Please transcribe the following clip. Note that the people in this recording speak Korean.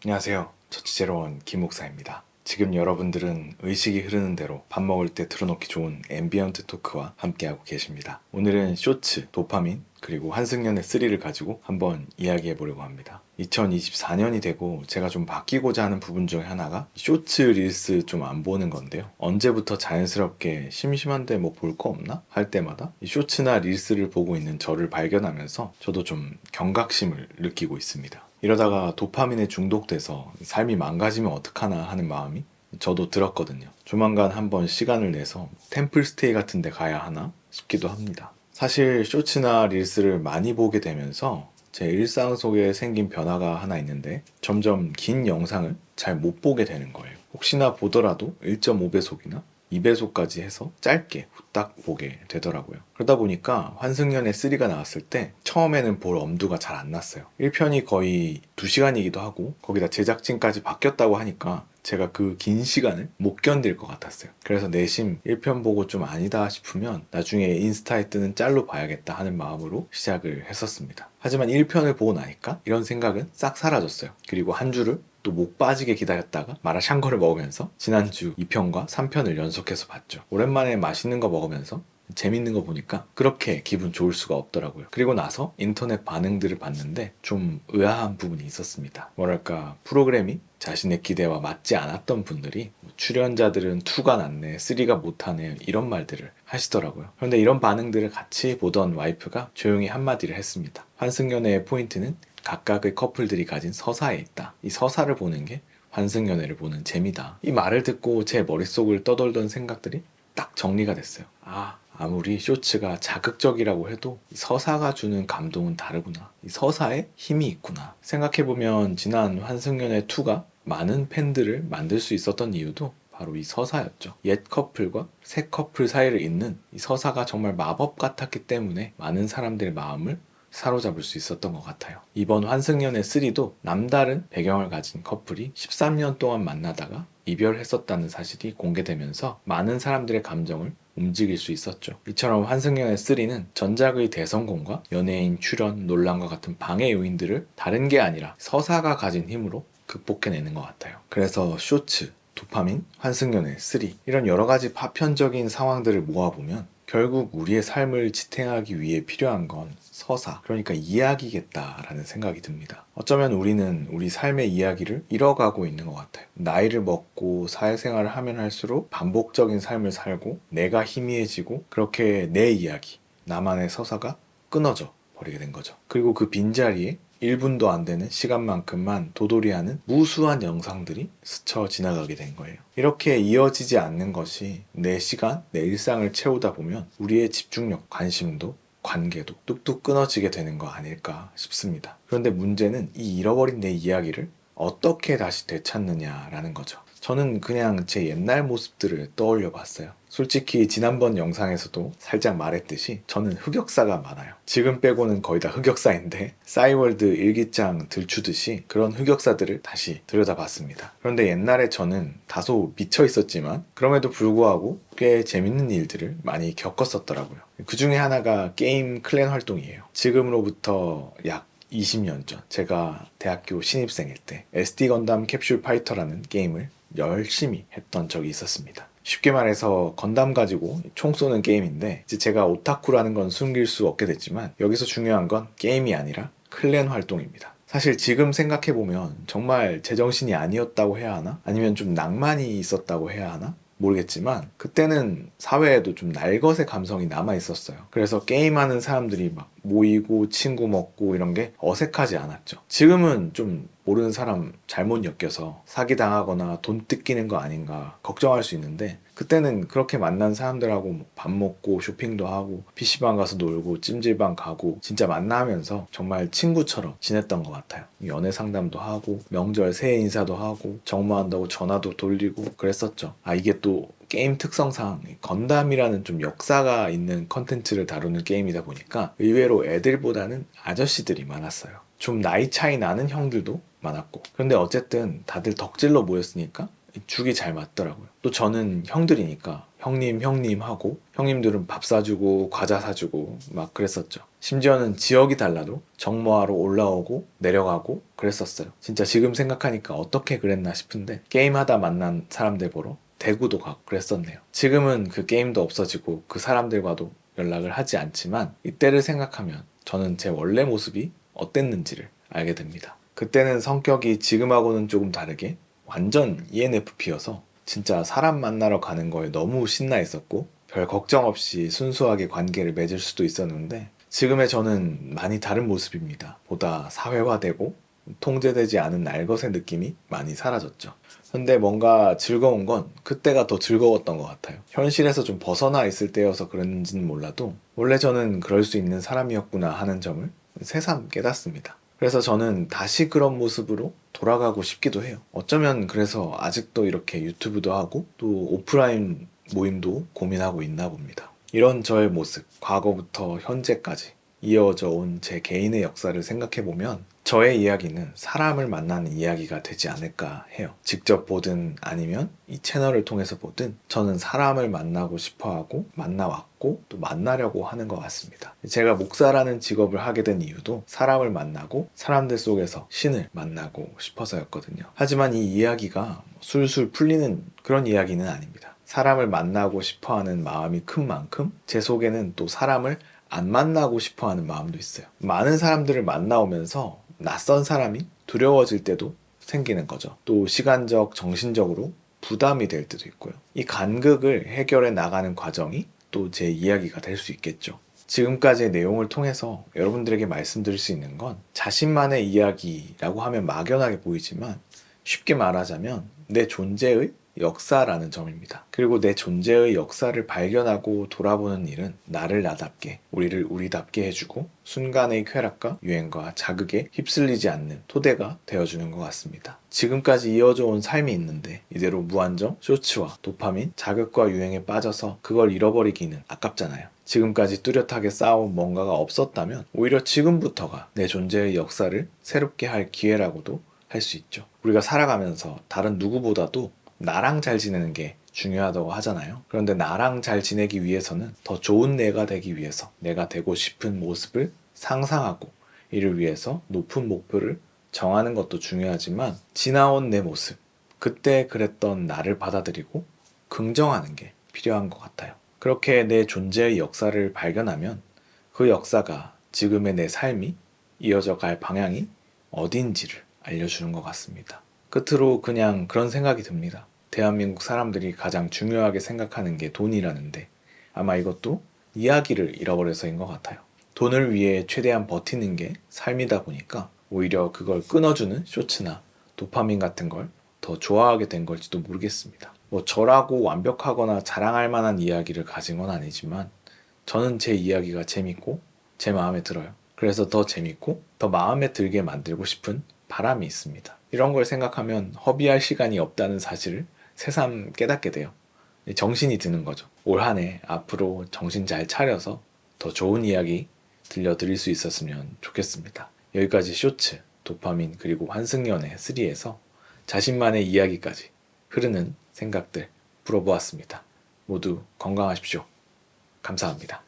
안녕하세요. 저치제로 온 김목사입니다. 지금 여러분들은 의식이 흐르는 대로 밥 먹을 때 틀어놓기 좋은 앰비언트 토크와 함께하고 계십니다. 오늘은 쇼츠, 도파민, 그리고 한승연의 3를 가지고 한번 이야기해 보려고 합니다. 2024년이 되고 제가 좀 바뀌고자 하는 부분 중에 하나가 쇼츠 릴스 좀 안 보는 건데요. 언제부터 자연스럽게 심심한데 뭐 볼 거 없나? 할 때마다 이 쇼츠나 릴스를 보고 있는 저를 발견하면서 저도 좀 경각심을 느끼고 있습니다. 이러다가 도파민에 중독돼서 삶이 망가지면 어떡하나 하는 마음이 저도 들었거든요. 조만간 한번 시간을 내서 템플스테이 같은 데 가야 하나 싶기도 합니다. 사실 쇼츠나 릴스를 많이 보게 되면서 제 일상 속에 생긴 변화가 하나 있는데 점점 긴 영상을 잘 못 보게 되는 거예요. 혹시나 보더라도 1.5배속이나 2배속까지 해서 짧게 후딱 보게 되더라고요. 그러다 보니까 환승연의 3가 나왔을 때 처음에는 볼 엄두가 잘 안 났어요. 1편이 거의 2시간이기도 하고 거기다 제작진까지 바뀌었다고 하니까 제가 그 긴 시간을 못 견딜 것 같았어요. 그래서 내심 1편 보고 좀 아니다 싶으면 나중에 인스타에 뜨는 짤로 봐야겠다 하는 마음으로 시작을 했었습니다. 하지만 1편을 보고 나니까 이런 생각은 싹 사라졌어요. 그리고 한 주를 또 목 빠지게 기다렸다가 마라샹궈를 먹으면서 지난주 2편과 3편을 연속해서 봤죠. 오랜만에 맛있는 거 먹으면서 재밌는 거 보니까 그렇게 기분 좋을 수가 없더라고요. 그리고 나서 인터넷 반응들을 봤는데 좀 의아한 부분이 있었습니다. 뭐랄까 프로그램이 자신의 기대와 맞지 않았던 분들이 출연자들은 2가 낫네, 3가 못하네 이런 말들을 하시더라고요. 그런데 이런 반응들을 같이 보던 와이프가 조용히 한마디를 했습니다. 환승연애의 포인트는 각각의 커플들이 가진 서사에 있다. 이 서사를 보는 게 환승연애를 보는 재미다. 이 말을 듣고 제 머릿속을 떠돌던 생각들이 딱 정리가 됐어요. 아무리 쇼츠가 자극적이라고 해도 이 서사가 주는 감동은 다르구나. 이 서사에 힘이 있구나. 생각해보면 지난 환승연애 2가 많은 팬들을 만들 수 있었던 이유도 바로 이 서사였죠. 옛 커플과 새 커플 사이를 잇는 이 서사가 정말 마법 같았기 때문에 많은 사람들의 마음을 사로잡을 수 있었던 것 같아요. 이번 환승연애 3도 남다른 배경을 가진 커플이 13년 동안 만나다가 이별했었다는 사실이 공개되면서 많은 사람들의 감정을 움직일 수 있었죠. 이처럼 환승연애 3는 전작의 대성공과 연예인 출연 논란과 같은 방해 요인들을 다른 게 아니라 서사가 가진 힘으로 극복해내는 것 같아요. 그래서 쇼츠, 도파민, 환승연애 3 이런 여러 가지 파편적인 상황들을 모아보면 결국 우리의 삶을 지탱하기 위해 필요한 건 서사, 그러니까 이야기겠다라는 생각이 듭니다. 어쩌면 우리는 우리 삶의 이야기를 잃어가고 있는 것 같아요. 나이를 먹고 사회생활을 하면 할수록 반복적인 삶을 살고 내가 희미해지고 그렇게 내 이야기, 나만의 서사가 끊어져 버리게 된 거죠. 그리고 그 빈자리에 1분도 안 되는 시간만큼만 도돌이하는 무수한 영상들이 스쳐 지나가게 된 거예요. 이렇게 이어지지 않는 것이 내 시간, 내 일상을 채우다 보면 우리의 집중력, 관심도, 관계도 뚝뚝 끊어지게 되는 거 아닐까 싶습니다. 그런데 문제는 이 잃어버린 내 이야기를 어떻게 다시 되찾느냐라는 거죠. 저는 그냥 제 옛날 모습들을 떠올려 봤어요. 솔직히 지난번 영상에서도 살짝 말했듯이 저는 흑역사가 많아요. 지금 빼고는 거의 다 흑역사인데 싸이월드 일기장 들추듯이 그런 흑역사들을 다시 들여다봤습니다. 그런데 옛날에 저는 다소 미쳐 있었지만 그럼에도 불구하고 꽤 재밌는 일들을 많이 겪었었더라고요. 그 중에 하나가 게임 클랜 활동이에요. 지금으로부터 약 20년 전 제가 대학교 신입생일 때 SD 건담 캡슐 파이터라는 게임을 열심히 했던 적이 있었습니다. 쉽게 말해서 건담 가지고 총 쏘는 게임인데 이제 제가 오타쿠라는 건 숨길 수 없게 됐지만 여기서 중요한 건 게임이 아니라 클랜 활동입니다. 사실 지금 생각해보면 정말 제정신이 아니었다고 해야 하나? 아니면 좀 낭만이 있었다고 해야 하나? 모르겠지만 그때는 사회에도 좀 날것의 감성이 남아 있었어요. 그래서 게임하는 사람들이 막 모이고 친구 먹고 이런 게 어색하지 않았죠. 지금은 좀 모르는 사람 잘못 엮여서 사기당하거나 돈 뜯기는 거 아닌가 걱정할 수 있는데 그때는 그렇게 만난 사람들하고 밥 먹고 쇼핑도 하고 PC방 가서 놀고 찜질방 가고 진짜 만나면서 정말 친구처럼 지냈던 것 같아요. 연애 상담도 하고 명절 새해 인사도 하고 정모한다고 전화도 돌리고 그랬었죠. 이게 또 게임 특성상 건담이라는 좀 역사가 있는 컨텐츠를 다루는 게임이다 보니까 의외로 애들보다는 아저씨들이 많았어요. 좀 나이 차이 나는 형들도 많았고 그런데 어쨌든 다들 덕질로 모였으니까 죽이 잘 맞더라고요. 또 저는 형들이니까 형님 하고 형님들은 밥 사주고 과자 사주고 막 그랬었죠. 심지어는 지역이 달라도 정모하러 올라오고 내려가고 그랬었어요. 진짜 지금 생각하니까 어떻게 그랬나 싶은데 게임하다 만난 사람들 보러 대구도 가고 그랬었네요. 지금은 그 게임도 없어지고 그 사람들과도 연락을 하지 않지만 이때를 생각하면 저는 제 원래 모습이 어땠는지를 알게 됩니다. 그때는 성격이 지금하고는 조금 다르게 완전 ENFP여서 진짜 사람 만나러 가는 거에 너무 신나 있었고 별 걱정 없이 순수하게 관계를 맺을 수도 있었는데 지금의 저는 많이 다른 모습입니다. 보다 사회화되고 통제되지 않은 날것의 느낌이 많이 사라졌죠. 근데 뭔가 즐거운 건 그때가 더 즐거웠던 것 같아요. 현실에서 좀 벗어나 있을 때여서 그런지는 몰라도 원래 저는 그럴 수 있는 사람이었구나 하는 점을 새삼 깨닫습니다. 그래서 저는 다시 그런 모습으로 돌아가고 싶기도 해요. 어쩌면 그래서 아직도 이렇게 유튜브도 하고 또 오프라인 모임도 고민하고 있나 봅니다. 이런 저의 모습, 과거부터 현재까지 이어져 온 제 개인의 역사를 생각해보면 저의 이야기는 사람을 만나는 이야기가 되지 않을까 해요. 직접 보든 아니면 이 채널을 통해서 보든 저는 사람을 만나고 싶어하고 만나왔고 또 만나려고 하는 것 같습니다. 제가 목사라는 직업을 하게 된 이유도 사람을 만나고 사람들 속에서 신을 만나고 싶어서였거든요. 하지만 이 이야기가 술술 풀리는 그런 이야기는 아닙니다. 사람을 만나고 싶어하는 마음이 큰 만큼 제 속에는 또 사람을 안 만나고 싶어하는 마음도 있어요. 많은 사람들을 만나오면서 낯선 사람이 두려워질 때도 생기는 거죠. 또 시간적, 정신적으로 부담이 될 때도 있고요. 이 간극을 해결해 나가는 과정이 또 제 이야기가 될 수 있겠죠. 지금까지의 내용을 통해서 여러분들에게 말씀드릴 수 있는 건 자신만의 이야기라고 하면 막연하게 보이지만 쉽게 말하자면 내 존재의 역사라는 점입니다. 그리고 내 존재의 역사를 발견하고 돌아보는 일은 나를 나답게, 우리를 우리답게 해주고 순간의 쾌락과 유행과 자극에 휩쓸리지 않는 토대가 되어주는 것 같습니다. 지금까지 이어져 온 삶이 있는데 이대로 무한정 쇼츠와 도파민, 자극과 유행에 빠져서 그걸 잃어버리기는 아깝잖아요. 지금까지 뚜렷하게 쌓아온 뭔가가 없었다면 오히려 지금부터가 내 존재의 역사를 새롭게 할 기회라고도 할 수 있죠. 우리가 살아가면서 다른 누구보다도 나랑 잘 지내는 게 중요하다고 하잖아요. 그런데 나랑 잘 지내기 위해서는 더 좋은 내가 되기 위해서 내가 되고 싶은 모습을 상상하고 이를 위해서 높은 목표를 정하는 것도 중요하지만 지나온 내 모습, 그때 그랬던 나를 받아들이고 긍정하는 게 필요한 것 같아요. 그렇게 내 존재의 역사를 발견하면 그 역사가 지금의 내 삶이 이어져 갈 방향이 어딘지를 알려주는 것 같습니다. 끝으로 그냥 그런 생각이 듭니다. 대한민국 사람들이 가장 중요하게 생각하는 게 돈이라는데 아마 이것도 이야기를 잃어버려서인 것 같아요. 돈을 위해 최대한 버티는 게 삶이다 보니까 오히려 그걸 끊어주는 쇼츠나 도파민 같은 걸 더 좋아하게 된 걸지도 모르겠습니다. 저라고 완벽하거나 자랑할 만한 이야기를 가진 건 아니지만 저는 제 이야기가 재밌고 제 마음에 들어요. 그래서 더 재밌고 더 마음에 들게 만들고 싶은 바람이 있습니다. 이런 걸 생각하면 허비할 시간이 없다는 사실을 새삼 깨닫게 돼요. 정신이 드는 거죠. 올 한 해 앞으로 정신 잘 차려서 더 좋은 이야기 들려드릴 수 있었으면 좋겠습니다. 여기까지 쇼츠, 도파민 그리고 환승연애 3에서 자신만의 이야기까지 흐르는 생각들 풀어보았습니다. 모두 건강하십시오. 감사합니다.